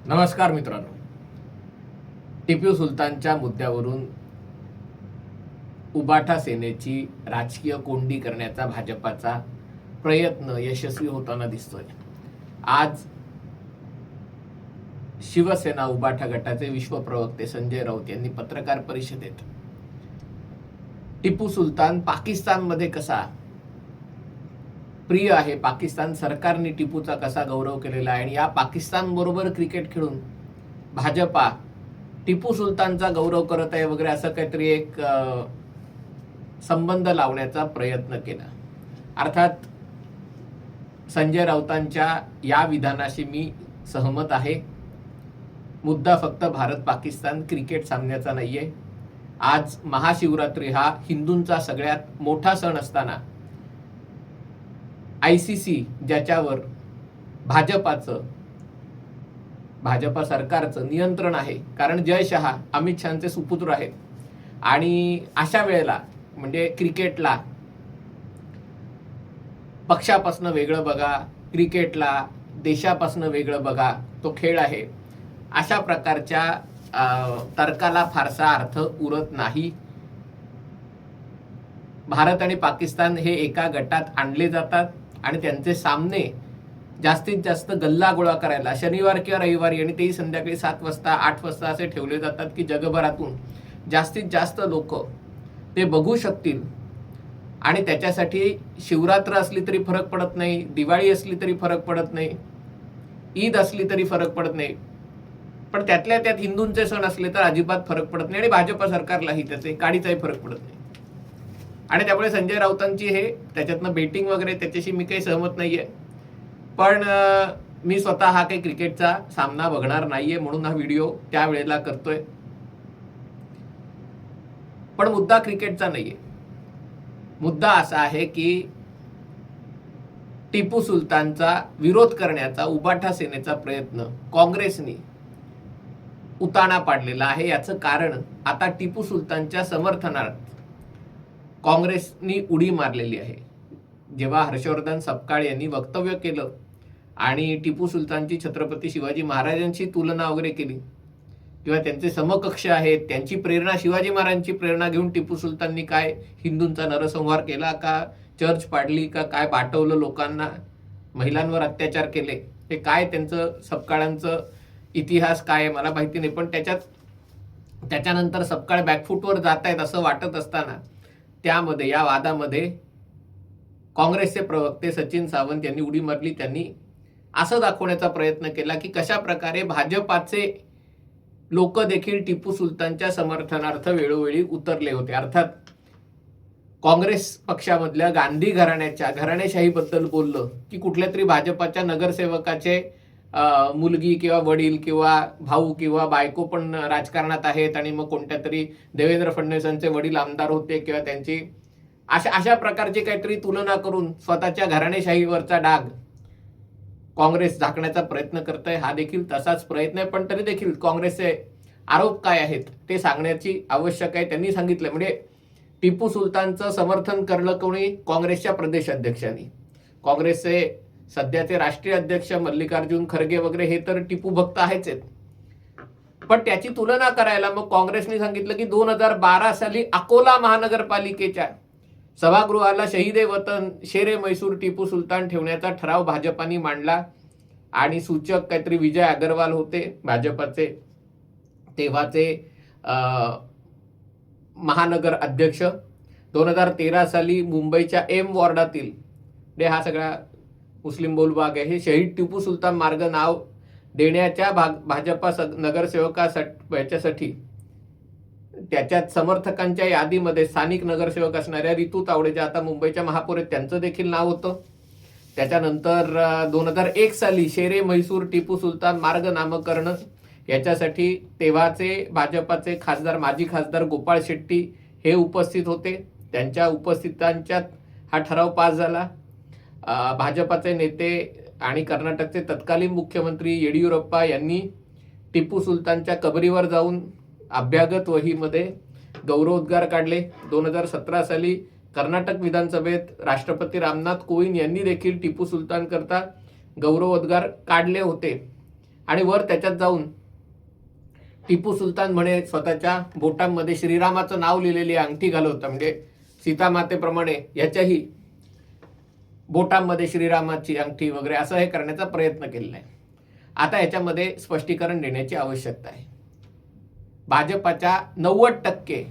नमस्कार मित्रांनो, टिपू सुलतानच्या मुद्द्यावरून उबाठा सेनेची राजकीय कोंडी करण्याचा भाजपाचा प्रयत्न यशस्वी होताना दिसतोय। आज शिवसेना उबाठा गटाचे विश्व प्रवक्ते संजय राऊत यांनी पत्रकार परिषदेत टिपू सुलतान पाकिस्तानमध्ये कसा प्रिय आहे, पाकिस्तान सरकारने टिपूचा कसा गौरव केलेला आहे आणि या पाकिस्तान बरोबर क्रिकेट खेळून भाजपा टिपू सुलतानचा गौरव करत आहे वगैरे असं काहीतरी एक संबंध लावण्याचा प्रयत्न केला। अर्थात संजय राऊतांच्या या विधानाशी मी सहमत आहे। मुद्दा फक्त भारत पाकिस्तान क्रिकेट सामन्याचा नाहीये। आज महाशिवरात्री हा हिंदूंचा सगळ्यात मोठा सण असताना ICC ज्याच्यावर भाजपा सरकारचं नियंत्रण आहे, कारण जय शहा अमित शहाचे सुपुत्र आहेत आणि अशा वेळेला म्हणजे क्रिकेटला पक्षापासून वेगळं बघा, क्रिकेटला देशापासून वेगळं बघा, तो खेळ आहे, अशा प्रकारच्या तर्काला फारसा अर्थ उरत नाही। भारत आणि पाकिस्तान हे एका गटात आणले जातात आणि त्यांचे सामने जास्तीत जास्त गल्ला गोळा करायला शनिवार किंवा रविवारी आणि तेही संध्याकाळी 7 वाजता 8 वाजता असे ठेवले जातात की जगभरातून जास्तीत जास्त लोक ते बघू शकतील। आणि त्याच्यासाठी शिवरात्र असली तरी फरक पडत नाही, दिवाळी असली तरी फरक पडत नाही, ईद असली तरी फरक पडत नाही, पण त्यातल्या त्यात हिंदूंचे सण असले तर अजिबात फरक पडत नाही आणि भाजपा सरकारलाही त्याचे काडीचाही फरक पडत नाही। आणि त्यामुळे संजय राऊतांची हे त्याच्यातनं बेटिंग वगैरे त्याच्याशी मी काही सहमत नाहीये, पण मी स्वतः हा काही क्रिकेटचा सामना बघणार नाहीये म्हणून हा व्हिडिओ त्यावेळेला करतोय। पण मुद्दा क्रिकेटचा नाहीये, मुद्दा असा आहे की टिपू सुलतानचा विरोध करण्याचा उबाठा सेनेचा प्रयत्न काँग्रेसने उताना पाडलेला आहे। याचं कारण आता टिपू सुलतानच्या समर्थनार्थ काँग्रेसनी उडी मारलेली आहे। जेव्हा हर्षवर्धन सपकाळ यांनी वक्तव्य केलं आणि टिपू सुलतानची छत्रपती शिवाजी महाराजांची तुलना वगैरे केली किंवा त्यांचे समकक्ष आहेत, त्यांची प्रेरणा शिवाजी महाराजांची प्रेरणा घेऊन टिपू सुलताननी काय हिंदूंचा नरसंहार केला का, चर्च पाडली का, काय पाठवलं लोकांना, महिलांवर अत्याचार केले, हे काय त्यांचं सपकाळांचं इतिहास काय मला माहिती नाही, पण त्याच्यानंतर सपकाळ बॅकफुटवर जात आहेत असं वाटत असताना त्यामध्ये या वादामध्ये काँग्रेसचे प्रवक्ते सचिन सावंत यांनी उडी मारली। त्यांनी असं दाखवण्याचा प्रयत्न केला की कशा प्रकारे भाजपाचे लोक देखील टिपू सुलतानच्या समर्थनार्थ वेळोवेळी उतरले होते। अर्थात काँग्रेस पक्षामधल्या गांधी घराणेशाहीबद्दल बोललं की कुठल्या तरी भाजपाच्या नगरसेवकाचे मुलगी किंवा वडील किंवा भाऊ किंवा बायको पण राजकारणात आहेत आणि मग कोणत्या तरी देवेंद्र फडणवीसांचे वडील आमदार होते किंवा त्यांची अशा प्रकारची काहीतरी तुलना करून स्वतःच्या घराणेशाहीवरचा डाग काँग्रेस झाकण्याचा प्रयत्न करत आहे। हा देखील तसाच प्रयत्न आहे, पण तरी देखील काँग्रेसचे आरोप काय आहेत ते सांगण्याची आवश्यक आहे। त्यांनी सांगितलं म्हणजे टिपू सुलतानचं समर्थन करलं कोणी, काँग्रेसच्या प्रदेशाध्यक्षांनी। काँग्रेसचे सध्याचे राष्ट्रीय अध्यक्ष मल्लिकार्जुन खरगे वगैरे हे तर टिपू भक्त आहेच आहेत, पण त्याची तुलना करायला मग काँग्रेसने सांगितलं की 2012 साली अकोला महानगरपालिकेच्या सभागृहाला शहीद वतन शेरे मैसूर टिपू सुलतान ठेवण्याचा ठराव भाजपाने मांडला आणि सूचक काहीतरी विजय अग्रवाल होते भाजपाचे तेव्हाचे महानगर अध्यक्ष। 2013 साली मुंबईच्या एम वॉर्डातील हा सगळा मुस्लिम बहुभाग आहे, हे शहीद टिपू सुलतान मार्ग नाव देण्याच्या भाजपा नगरसेवकासाठी त्याच्यात समर्थकांच्या यादीमध्ये स्थानिक नगरसेवक असणाऱ्या रितू तावडे ज्या आता मुंबईच्या महापौर आहेत त्यांचं देखील नाव होतं। त्याच्यानंतर 2001 साली शेरे म्हैसूर टिपू सुलतान मार्ग नामकरण याच्यासाठी तेव्हाचे भाजपाचे खासदार माजी खासदार गोपाळ शेट्टी हे उपस्थित होते, त्यांच्या उपस्थितांच्यात हा ठराव पास झाला। भाजपाचे नेते आणि कर्नाटकचे तत्कालीन मुख्यमंत्री येडियुरप्पा यांनी टिपू सुलतानच्या कबरीवर जाऊन अभ्यागत वहीमध्ये गौरवोद्गार काढले. 2017 साली कर्नाटक विधानसभेत राष्ट्रपती रामनाथ कोविंद यांनी देखील टिपू सुलतान करता गौरवोद्गार काढले होते. आणि वर त्याच्यात जाऊन टिपू सुलतान म्हणे स्वतःच्या बोटांमध्ये श्रीरामाचं नाव लिहिलेली अंगठी घालवता, म्हणजे सीतामातेप्रमाणे याच्याही बोटांमध्ये श्रीरामाची अंगठी वगैरे असं हे करण्याचा प्रयत्न केलेला आहे. आता याच्यामध्ये स्पष्टीकरण देण्याची आवश्यकता आहे. भाजपाच्या 90%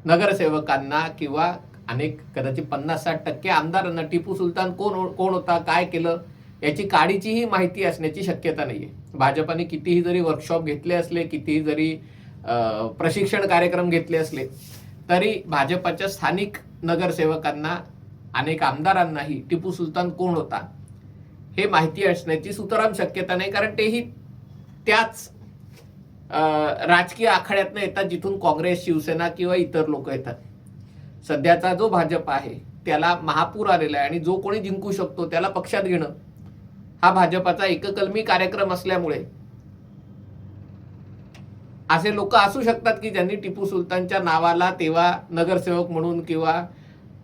नगरसेवकांना किंवा अनेक कदाचित 50-60% आमदारांना टिपू सुलतान कोण होता, काय केलं याची काडीचीही माहिती असण्याची शक्यता नाहीये. भाजपाने कितीही जरी वर्कशॉप घेतले असले, कितीही जरी प्रशिक्षण कार्यक्रम घेतले असले, तरी भाजपाच्या स्थानिक नगरसेवकांना अनेक आमदारांनाही टिपू सुलतान कोण होता हे माहिती असण्याची सुतराम शक्यता नाही. कारण तेही त्याच राजकीय आखाड्यातनं येतात जिथून काँग्रेस, शिवसेना किंवा इतर लोक येतात. सध्याचा जो भाजप आहे त्याला महापूर आलेला आहे आणि जो कोणी जिंकू शकतो त्याला पक्षात घेणं हा भाजपाचा एककलमी कार्यक्रम असल्यामुळे असे लोक असू शकतात की ज्यांनी टिपू सुलतानच्या नावाला तेव्हा नगरसेवक म्हणून किंवा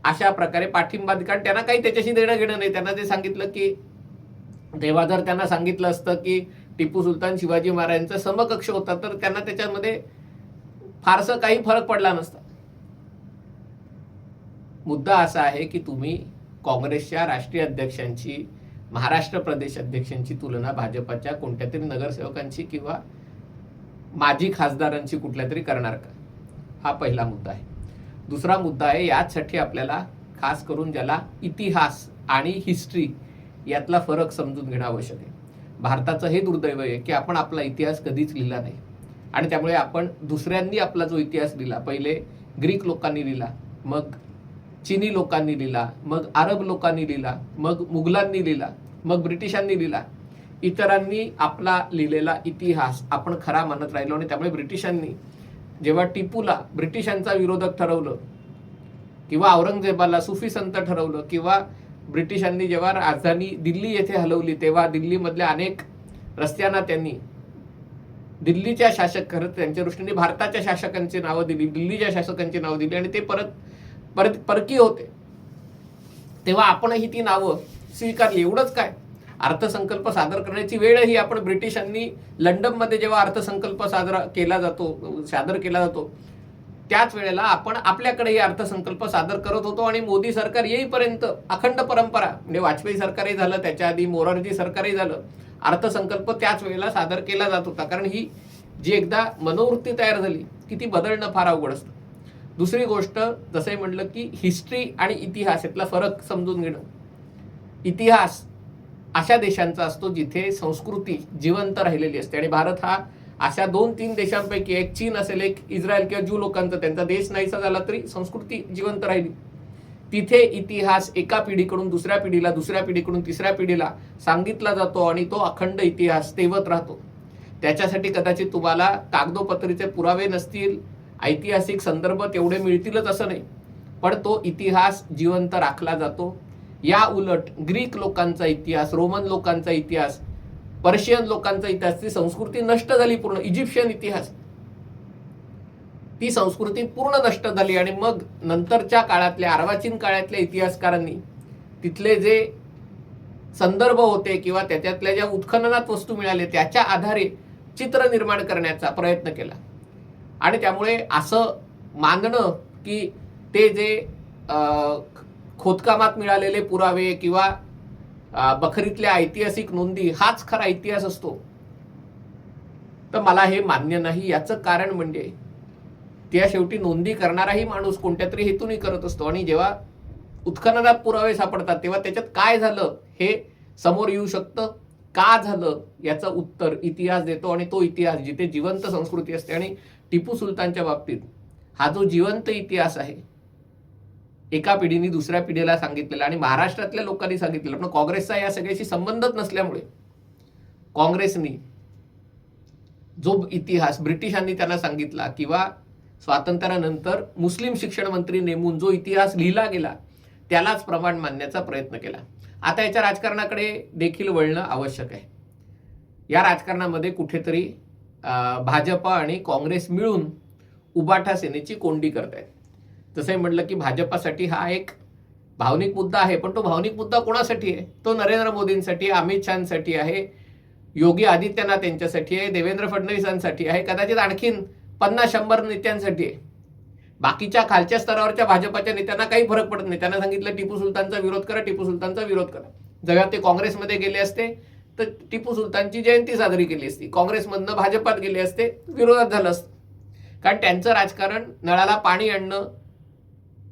अशा प्रकारे पाठिंबा, कारण त्यांना काही त्याच्याशी देणं घेणं नाही. त्यांना ते सांगितलं की तेव्हा जर त्यांना सांगितलं असतं की टिपू सुलतान शिवाजी महाराजांचा समकक्ष होता तर त्यांना त्याच्यामध्ये फारसं काही फरक पडला नसता. मुद्दा असा आहे की तुम्ही काँग्रेसच्या राष्ट्रीय अध्यक्षांची, महाराष्ट्र प्रदेश अध्यक्षांची तुलना भाजपाच्या कोणत्या तरी नगरसेवकांची किंवा माजी खासदारांची कुठल्या तरी करणार का? हा पहिला मुद्दा आहे. दुसरा मुद्दा आहे, याचसाठी आपल्याला खास करून ज्याला इतिहास आणि हिस्ट्री यातला फरक समजून घेणं आवश्यक आहे. भारताचं हे दुर्दैव आहे की आपण आपला इतिहास कधीच लिहिला नाही आणि त्यामुळे आपण दुसऱ्यांनी आपला जो इतिहास लिहिला, पहिले ग्रीक लोकांनी लिहिला, मग चीनी लोकांनी लिहिला, मग अरब लोकांनी लिहिला, मग मुघलांनी लिहिला, मग ब्रिटिशांनी लिहिला. इतरांनी आपला लिहिलेला इतिहास आपण खरा मानत राहिलो आणि त्यामुळे ब्रिटिशांनी जेव्हा टिपूला ब्रिटिशांचा विरोधक ठरवलं किंवा औरंगजेबाला सुफी संत ठरवलं किंवा ब्रिटिशांनी जेव्हा राजधानी दिल्ली येथे हलवली तेव्हा दिल्लीमधल्या अनेक रस्त्यांना त्यांनी दिल्लीच्या शासक, खरं त्यांच्या दृष्टीने भारताच्या शासकांची नावं दिली, दिल्लीच्या शासकांची नावं दिली आणि ते परत परकीय होते. तेव्हा आपणही ती नावं स्वीकारली. एवढंच काय, अर्थसंकल्प सादर करण्याची वेळही आपण ब्रिटिशांनी लंडनमध्ये जेव्हा अर्थसंकल्प सादर केला जातो त्याच वेळेला आपण आपल्याकडेही अर्थसंकल्प सादर करत होतो आणि मोदी सरकार येईपर्यंत अखंड परंपरा, म्हणजे वाजपेयी सरकारही झालं, त्याच्या आधी मोरारजी सरकारही झालं, अर्थसंकल्प त्याच वेळेला सादर केला जात होता. कारण ही जी एकदा मनोवृत्ती तयार झाली की ती बदलणं फार अवघड असतं. दुसरी गोष्ट, जसंही म्हटलं की हिस्ट्री आणि इतिहास यातला फरक समजून घेणं. इतिहास अशा देशांचा असतो जिथे संस्कृती जिवंत राहिलेली असते आणि भारत हा अशा 2-3 देशांपैकी एक, चीन असेल, एक इस्रायल किंवा ज्यू लोकांचा, त्यांचा देश नाहीसा झाला तरी संस्कृती जिवंत राहिली. तिथे इतिहास एका पिढीकडून दुसऱ्या पिढीला, दुसऱ्या पिढीकडून तिसऱ्या पिढीला सांगितला जातो आणि तो अखंड इतिहास तेवत राहतो. त्याच्यासाठी कदाचित तुम्हाला कागदोपत्रीचे पुरावे नसतील, ऐतिहासिक संदर्भ तेवढे मिळतीलच असं नाही, पण तो इतिहास जिवंत राखला जातो. या उलट ग्रीक लोकांचा इतिहास, रोमन लोकांचा इतिहास, पर्शियन लोकांचा इतिहास, ती संस्कृती नष्ट झाली पूर्ण. इजिप्शियन इतिहास, ती संस्कृती पूर्ण नष्ट झाली आणि मग नंतरच्या काळातल्या अर्वाचीन काळातल्या इतिहासकारांनी तिथले जे संदर्भ होते किंवा त्याच्यातल्या ज्या उत्खननात वस्तू मिळाल्या त्याच्या आधारे चित्र निर्माण करण्याचा प्रयत्न केला. आणि त्यामुळे असं मानणं की ते जे खोदकामात मिळालेले पुरावे किंवा बखरीतल्या ऐतिहासिक नोंदी हाच खरा इतिहास असतो, तर मला हे मान्य नाही. याचं कारण म्हणजे त्या शेवटी नोंदी करणाराही माणूस कोणत्या तरी हेतूने करत असतो आणि जेव्हा उत्खननात पुरावे सापडतात तेव्हा त्याच्यात काय झालं हे समोर येऊ शकतं. का झालं याचं उत्तर इतिहास देतो आणि तो इतिहास जिथे जिवंत संस्कृती असते, आणि टिपू सुलतानच्या बाबतीत हा जो जिवंत इतिहास आहे, एका पिढीने दुसऱ्या पिढीला सांगितलेला आणि महाराष्ट्रातल्या लोकांनी सांगितलेलं, पण काँग्रेसचा या सगळ्याशी संबंधच नसल्यामुळे काँग्रेसनी जो इतिहास ब्रिटिशांनी त्यांना सांगितला किंवा स्वातंत्र्यानंतर मुस्लिम शिक्षण मंत्री नेमून जो इतिहास लिहिला गेला त्यालाच प्रमाण मानण्याचा प्रयत्न केला. आता याच्या राजकारणाकडे देखील वळणं आवश्यक आहे. या राजकारणामध्ये कुठेतरी भाजप आणि काँग्रेस मिळून उबाठा सेनेची कोंडी करतायत. तसंही म्हटलं की भाजपासाठी हा एक भावनिक मुद्दा आहे, पण तो भावनिक मुद्दा कोणासाठी आहे? तो नरेंद्र मोदींसाठी, अमित शहासाठी आहे, योगी आदित्यनाथ यांच्यासाठी आहे, देवेंद्र फडणवीसांसाठी आहे, कदाचित आणखीन 50-100 नेत्यांसाठी आहे. बाकीच्या खालच्या स्तरावरच्या भाजपाच्या नेत्यांना काही फरक पडत नाही. त्यांना सांगितलं टिपू सुलतानचा विरोध करा, टिपू सुलतानचा विरोध करा. जेव्हा ते काँग्रेसमध्ये गेले असते तर टिपू सुलतानची जयंती साजरी केली असती, काँग्रेसमधनं भाजपात गेले असते, विरोधात झालं असतं. कारण त्यांचं राजकारण नळाला पाणी आणणं,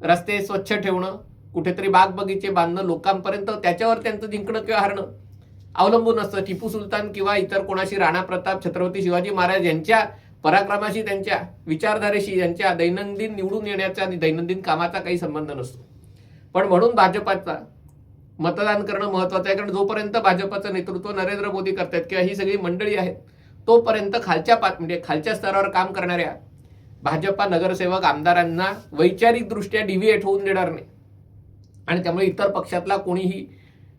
रस्ते स्वच्छ ठेवणं, कुठेतरी बाग बगीचे बांधणं लोकांपर्यंत, त्याच्यावर त्यांचं जिंकणं किंवा हारणं अवलंबून असतं. टिपू सुलतान किंवा इतर कोणाशी, राणा प्रताप, छत्रपती शिवाजी महाराज यांच्या पराक्रमाशी, त्यांच्या विचारधारेशी, यांच्या दैनंदिन निवडून येण्याचा आणि दैनंदिन कामाचा काही संबंध नसतो. पण म्हणून भाजपाचा मतदान करणं महत्वाचं आहे. कारण जोपर्यंत भाजपाचं नेतृत्व नरेंद्र मोदी करतात किंवा ही सगळी मंडळी आहेत, तोपर्यंत म्हणजे खालच्या स्तरावर काम करणाऱ्या भाजपा नगरसेवक आमदारांना वैचारिकदृष्ट्या डिव्हिएट होऊन देणार नाही. आणि त्यामुळे इतर पक्षातला कोणीही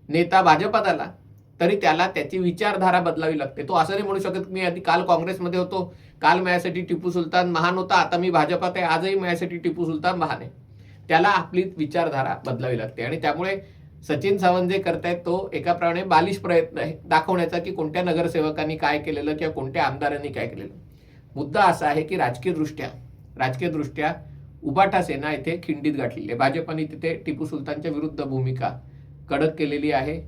नेता भाजपात आला तरी त्याला त्याची विचारधारा बदलावी लागते. तो असं नाही म्हणू शकत मी आधी काल काँग्रेसमध्ये होतो, काल माझ्यासाठी टिपू सुलतान महान होता, आता मी भाजपात आहे, आजही माझ्यासाठी टिपू सुलतान महान आहे. त्याला आपली विचारधारा बदलावी लागते. आणि त्यामुळे सचिन सावंत जे करतायत तो एकाप्रमाणे बालिश प्रयत्न आहे दाखवण्याचा की कोणत्या नगरसेवकांनी काय केलेलं किंवा कोणत्या आमदारांनी काय केलेलं. मुद्दा असा आहे की राजकीयदृष्ट्या उबाठा सेना इथे खिंडीत गाठलेली आहे. भाजपाने तिथे टिपू सुलतानच्या विरुद्ध भूमिका कडक केलेली आहे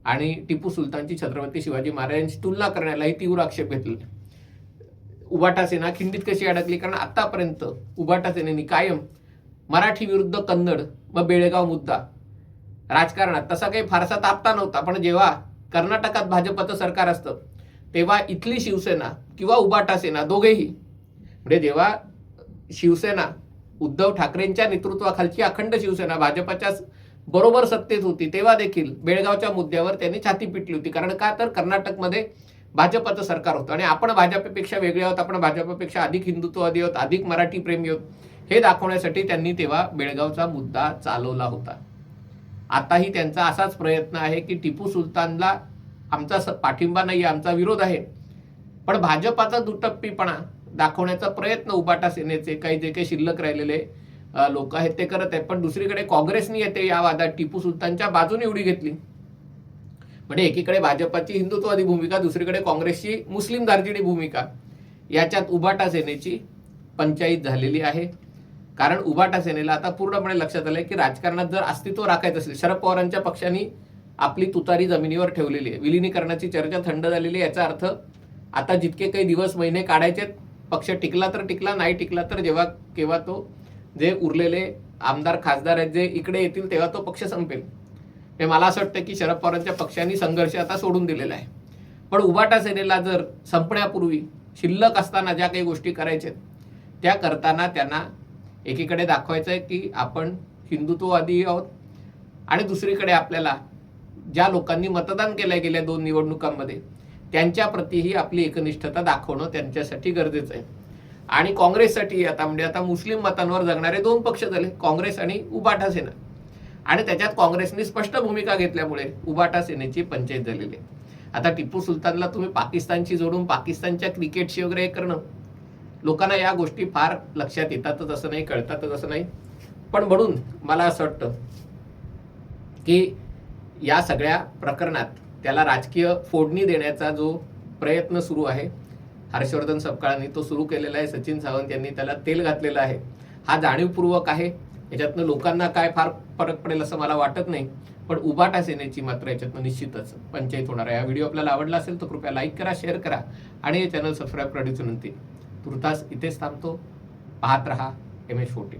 आणि टिपू सुलतानची छत्रपती शिवाजी महाराजांची तुलना करण्यालाही तीव्र आक्षेप घेतलेला. उबाठा सेना खिंडीत कशी अडकली? कारण आतापर्यंत उबाठा सेनेने कायम मराठी विरुद्ध कन्नड व बेळगाव मुद्दा राजकारणात तसा काही फारसा तापता नव्हता. पण जेव्हा कर्नाटकात भाजपचं सरकार असतं तेव्हा इथली शिवसेना किंवा उबाठा सेना दोघेही, म्हणजे जेव्हा शिवसेना उद्धव ठाकरेंच्या नेतृत्वाखालची अखंड शिवसेना भाजपच्या बरोबर सत्तेत होती, तेव्हा देखील बेळगावच्या मुद्द्यावर त्यांनी छाती पिटली होती. कारण का तर कर्नाटकमध्ये भाजपचं सरकार होतं आणि आपण भाजपपेक्षा वेगळे आहोत, आपण भाजपपेक्षा अधिक हिंदुत्ववादी आहोत, अधिक मराठी प्रेमी आहोत, हे दाखवण्यासाठी त्यांनी तेव्हा बेळगावचा मुद्दा चालवला होता. आताही त्यांचा असाच प्रयत्न आहे की टिपू सुलतानला आमचा पाठिंबा नाही, आमचा विरोध आहे, पण भाजपाचा दुटप्पीपणा दाखवण्याचा प्रयत्न उबाठा सेनेचे जे काही शिल्लक राहिलेले लोक आहेत ते करत आहेत. पण दुसरीकडे काँग्रेसने येते या वादात टिपू सुलतानच्या बाजूने उडी घेतली. म्हणजे एकीकडे भाजपाची हिंदुत्ववादी भूमिका, दुसरीकडे काँग्रेसची मुस्लिम दार्जिनी भूमिका, याच्यात उबाठा सेनेची पंचायत झालेली आहे. कारण उबाठा सेनेला आता पूर्णपणे लक्षात आलंय की राजकारणात जर अस्तित्व राखायचं असेल, शरद पवारांच्या पक्षाने आपली तुतारी जमिनीवर ठेवलेली आहे, विलिनीकरणाची चर्चा थंड झालेली आहे. याचा अर्थ आता जितके काही दिवस महिने काढायचे, पक्ष टिकला तर टिकला, नाही टिकला तर जेव्हा केव्हा तो जे उरलेले आमदार खासदार आहेत जे इकडे येतील तेव्हा तो पक्ष संपेल. हे मला असं वाटतं की शरद पवारांच्या पक्षांनी संघर्ष आता सोडून दिलेला आहे. पण उबाठा सेनेला जर संपण्यापूर्वी शिल्लक असताना ज्या काही गोष्टी करायच्या त्या करताना त्यांना एकीकडे दाखवायचं आहे की आपण हिंदुत्ववादी आहोत आणि दुसरीकडे आपल्याला ज्या लोकांनी मतदान केलंय गेल्या 2 निवडणुकांमध्ये त्यांच्या प्रतीही आपली एकनिष्ठता दाखवणं त्यांच्यासाठी गरजेचं आहे. आणि काँग्रेससाठी आता मुस्लिम मतांवर जगणारे 2 पक्ष झाले, काँग्रेस आणि उबाठा सेना. आणि त्याच्यात काँग्रेसने स्पष्ट भूमिका घेतल्यामुळे उबाठा सेनेची पंचायत झालेली आहे. आता टिपू सुलतानला तुम्ही पाकिस्तानशी जोडून पाकिस्तानच्या क्रिकेटशी वगैरे करणं, लोकांना या गोष्टी फार लक्षात येतातच असं नाही, कळतातच असं नाही. पण म्हणून मला असं वाटतं की या सगळ्या प्रकरणात त्याला राजकीय फोडणी देण्याचा जो प्रयत्न सुरू आहे, हर्षवर्धन सपकाळांनी तो सुरू केलेला आहे, सचिन सावंत यांनी त्याला तेल घातलेलं आहे, हा जाणीवपूर्वक आहे. याच्यातनं लोकांना काय फार फरक पडेल असं मला वाटत नाही. पण उबाठा सेनेची मात्र याच्यातनं निश्चितच पंचायत होणार आहे. हा व्हिडिओ आपल्याला आवडला असेल तर कृपया लाईक करा, शेअर करा आणि हे चॅनल सबस्क्राईब करण्याची विनंती. तुर्तास इथेच थांबतो. पाहत रहा MS14.